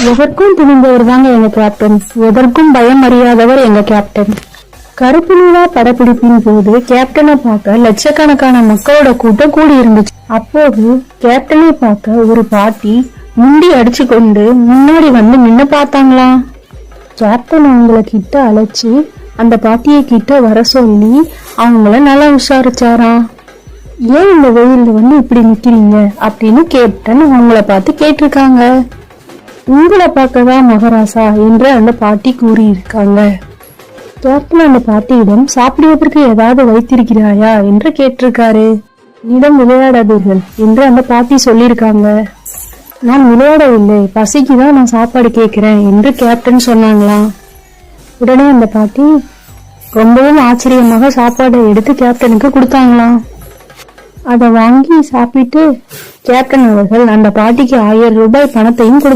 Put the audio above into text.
எதற்கும் துணிந்தவர் தாங்க எங்க கேப்டன், எதற்கும் பயம் அறியாதவர் எங்க கேப்டன். கருப்பு நிலா படப்பிடிப்பின் போது கேப்டனை பார்க்க லட்சக்கணக்கான மக்களோட கூட்டம் கூடி இருந்துச்சு. அப்போது கேப்டனை பார்க்க ஒரு பாட்டி முண்டி அடிச்சு கொண்டு முன்னாடி வந்து நின்னு பார்த்தாங்களாம். கேப்டன் அவங்கள கிட்ட அழைச்சு அந்த பாட்டியை கிட்ட வர சொல்லி அவங்கள நல்லா விசாரிச்சாராம். ஏன் இந்த வெயில்ல வந்து இப்படி நிக்கிறீங்க அப்படின்னு கேப்டன் அவங்கள பார்த்து கேட்டிருக்காங்க. உங்களை பார்க்கதான் மகாராசா என்று அந்த பாட்டி கூறியிருக்காங்க. கேப்டன் அந்த பாட்டியிடம் சாப்பிடுவதற்கு ஏதாவது வைத்திருக்கிறாயா என்று கேட்டிருக்காரு. என்னிடம் விளையாடாதீர்கள் என்று அந்த பாட்டி சொல்லியிருக்காங்க. நான் விளையாடவில்லை, பசிக்குதான் நான் சாப்பாடு கேட்கிறேன் என்று கேப்டன் சொன்னாங்களாம். உடனே அந்த பாட்டி ரொம்பவும் ஆச்சரியமாக சாப்பாடை எடுத்து கேப்டனுக்கு கொடுத்தாங்களாம். அதை வாங்கி சாப்பிட்டு கேப்டன் அவர்கள் அந்த பாட்டிக்கு 1000 ரூபாய் பணத்தையும் கொடுத்தாங்க.